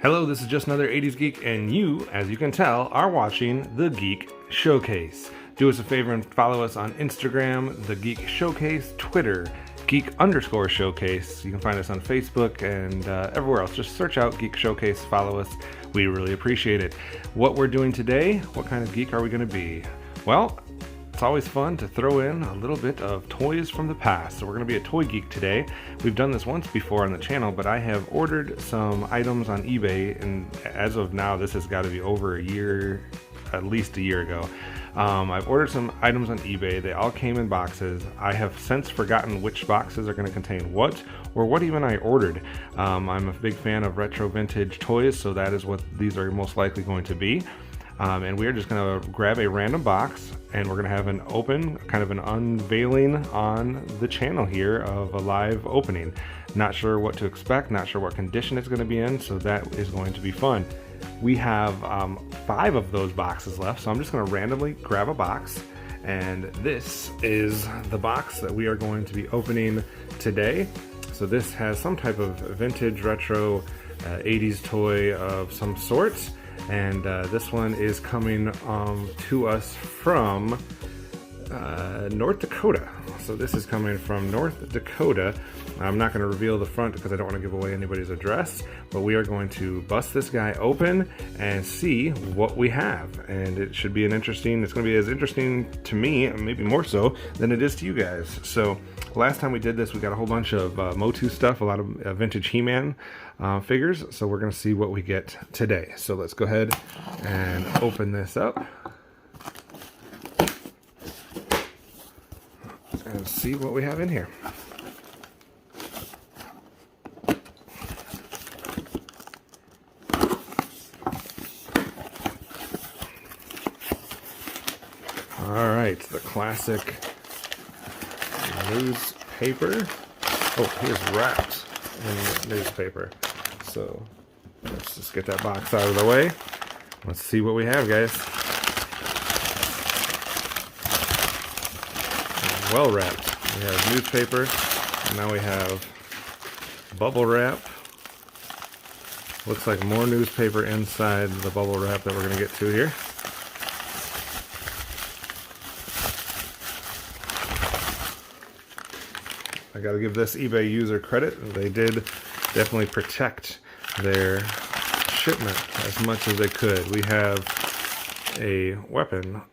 Hello, this is just another 80s Geek, and you, as you can tell, are watching the Geek Showcase. Do us a favor and follow us on Instagram, the Geek Showcase, Twitter, Geek_Showcase. You can find us on Facebook and everywhere else. Just search out Geek Showcase, follow us. We really appreciate it. What we're doing today, what kind of geek are we going to be? Well, it's always fun to throw in a little bit of toys from the past. So we're going to be a toy geek today. We've done this once before on the channel, but I have ordered some items on eBay, and as of now, this has got to be over a year, at least a year ago. I've ordered some items on eBay. They all came in boxes. I have since forgotten which boxes are going to contain what, or what even I ordered. I'm a big fan of retro vintage toys, so that is what these are most likely going to be. And we are just going to grab a random box, and we're going to have an open, kind of an unveiling on the channel here of a live opening. Not sure what to expect, not sure what condition it's going to be in, so that is going to be fun. We have 5 of those boxes left, so I'm just going to randomly grab a box, and this is the box that we are going to be opening today. So this has some type of vintage retro 80s toy of some sorts. And this one is coming to us from North Dakota. So this is coming from North Dakota. I'm not going to reveal the front because I don't want to give away anybody's address, but we are going to bust this guy open and see what we have. And it should be it's going to be as interesting to me, maybe more so, than it is to you guys. So last time we did this, we got a whole bunch of Motu stuff, a lot of vintage He-Man figures. So we're going to see what we get today. So let's go ahead and open this up and see what we have in here. All right, the classic newspaper. Oh, here's wrapped in newspaper. So let's just get that box out of the way. Let's see what we have, guys. Well wrapped. We have newspaper, and now we have bubble wrap. Looks like more newspaper inside the bubble wrap that we're going to get to here. I got to give this eBay user credit. They did definitely protect their shipment as much as they could. We have a weapon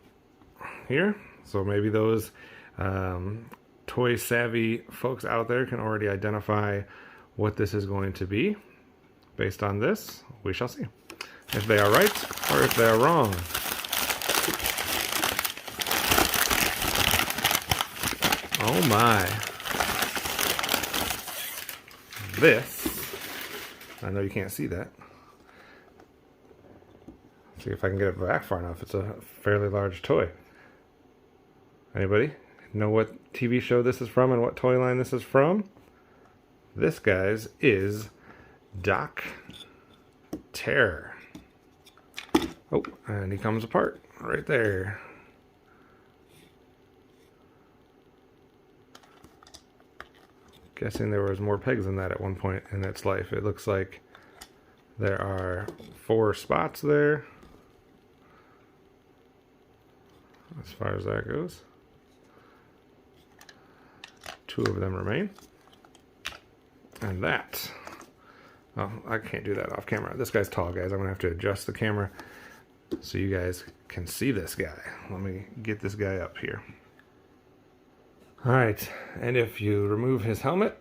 here, so maybe those toy savvy folks out there can already identify what this is going to be. Based on this, we shall see if they are right or if they are wrong. Oh my. This, I know you can't see that. See if I can get it back far enough. It's a fairly large toy. Anybody know what TV show this is from and what toy line this is from? This, guys, is Doc Terror. Oh, and he comes apart right there. Guessing there was more pegs than that at one point in its life. It looks like there are 4 spots there, as far as that goes. 2 of them remain. And that, oh, I can't do that off camera. This guy's tall, guys. I'm gonna have to adjust the camera so you guys can see this guy. Let me get this guy up here. Alright, and if you remove his helmet,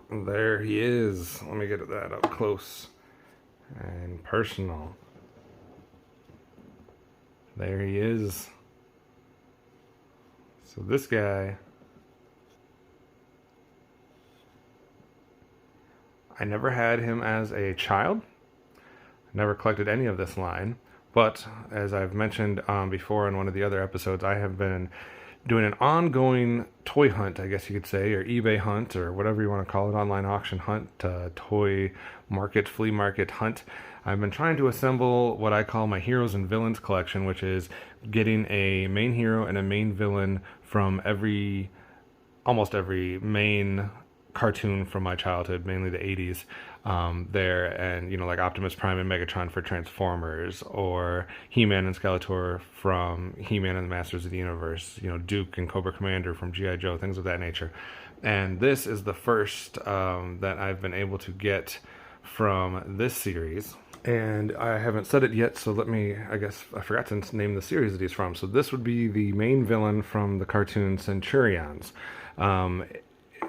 there he is. Let me get that up close and personal. There he is. So this guy, I never had him as a child. Never collected any of this line, but as I've mentioned before in one of the other episodes, I have been doing an ongoing toy hunt, I guess you could say, or eBay hunt, or whatever you want to call it, online auction hunt, toy market, flea market hunt. I've been trying to assemble what I call my heroes and villains collection, which is getting a main hero and a main villain from almost every main cartoon from my childhood, mainly the 80s, there, and like Optimus Prime and Megatron for Transformers, or He-Man and Skeletor from He-Man and the Masters of the Universe, Duke and Cobra Commander from G.I. Joe, things of that nature. And this is the first that I've been able to get from this series. And I haven't said it yet, so I guess I forgot to name the series that he's from. So this would be the main villain from the cartoon Centurions.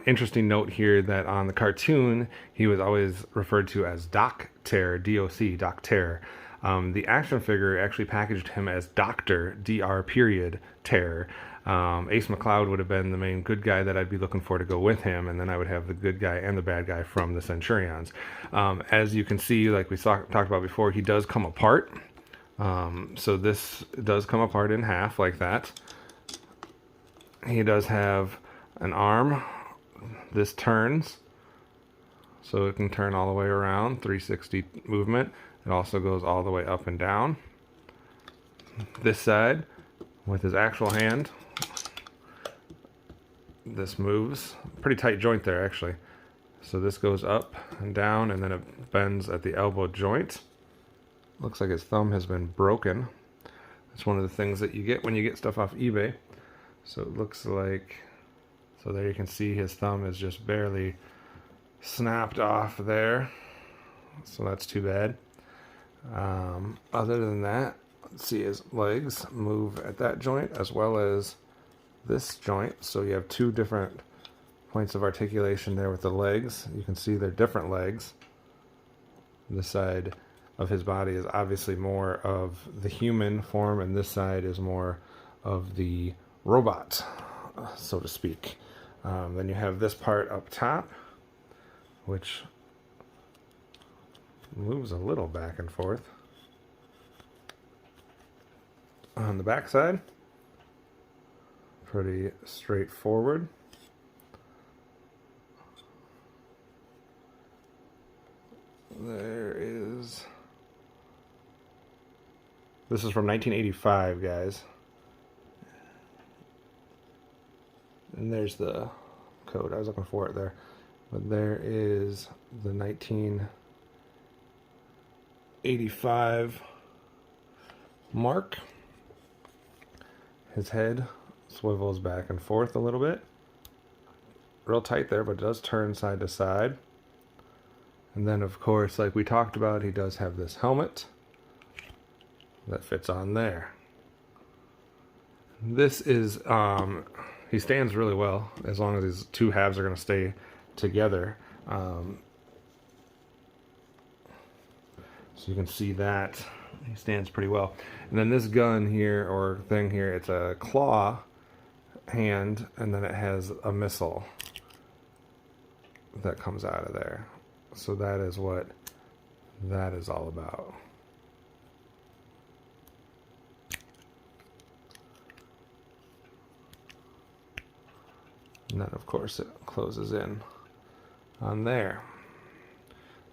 Interesting note here that on the cartoon, he was always referred to as Doc Terror, D-O-C, Doc Terror. The action figure actually packaged him as Dr. D-R period Terror. Ace McCloud would have been the main good guy that I'd be looking for to go with him, and then I would have the good guy and the bad guy from the Centurions. As you can see, like we talked about before, he does come apart. So this does come apart in half like that. He does have an arm. This turns, so it can turn all the way around, 360 movement. It also goes all the way up and down. This side, with his actual hand, this moves. Pretty tight joint there, actually. So this goes up and down, and then it bends at the elbow joint. Looks like his thumb has been broken. That's one of the things that you get when you get stuff off eBay. So it looks like... So there you can see his thumb is just barely snapped off there. So that's too bad. Other than that, let's see, his legs move at that joint as well as this joint. So you have two different points of articulation there with the legs. You can see they're different legs. This side of his body is obviously more of the human form, and this side is more of the robot, so to speak. Then you have this part up top, which moves a little back and forth. On the back side, pretty straightforward. There is... This is from 1985, guys. And there's the code. I was looking for it there. But there is the 1985 mark. His head swivels back and forth a little bit. Real tight there, but it does turn side to side. And then, of course, like we talked about, he does have this helmet that fits on there. This is... he stands really well as long as these two halves are going to stay together. So you can see that he stands pretty well. And then this gun here, or thing here, it's a claw hand, and then it has a missile that comes out of there. So that is what that is all about. And then, of course, it closes in on there.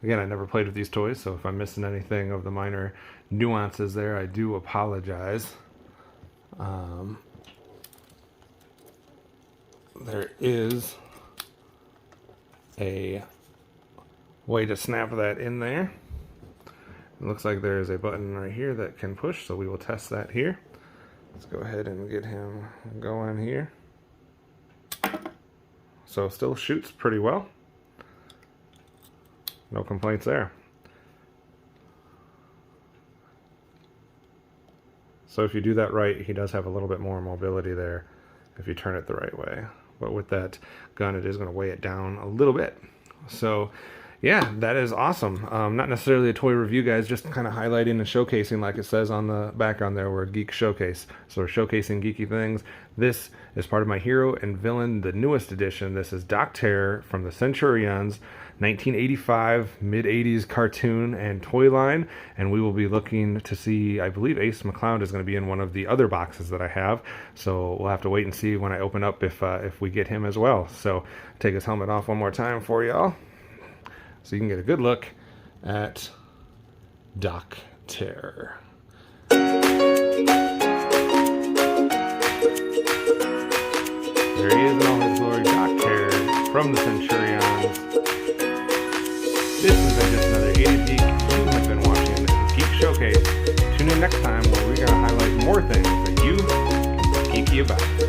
Again, I never played with these toys, so if I'm missing anything of the minor nuances there, I do apologize. There is a way to snap that in there. It looks like there is a button right here that can push, so we will test that here. Let's go ahead and get him going here. So still shoots pretty well. No complaints there. So if you do that right, he does have a little bit more mobility there if you turn it the right way. But with that gun, it is going to weigh it down a little bit. So yeah, that is awesome. Not necessarily a toy review, guys, just kind of highlighting and showcasing, like it says on the background there, we're a geek showcase. So we're showcasing geeky things. This is part of my hero and villain, the newest edition. This is Doc Terror from the Centurions, 1985 mid-80s cartoon and toy line. And we will be looking to see, I believe Ace McCloud is going to be in one of the other boxes that I have. So we'll have to wait and see when I open up if we get him as well. So take his helmet off one more time for y'all, so you can get a good look at Doc Terror. There he is in all his glory, Doc Terror. from the Centurions. This has been just another 80s Geek. You have been watching the Geek Showcase. Tune in next time where we're going to highlight more things that you can be geeky about.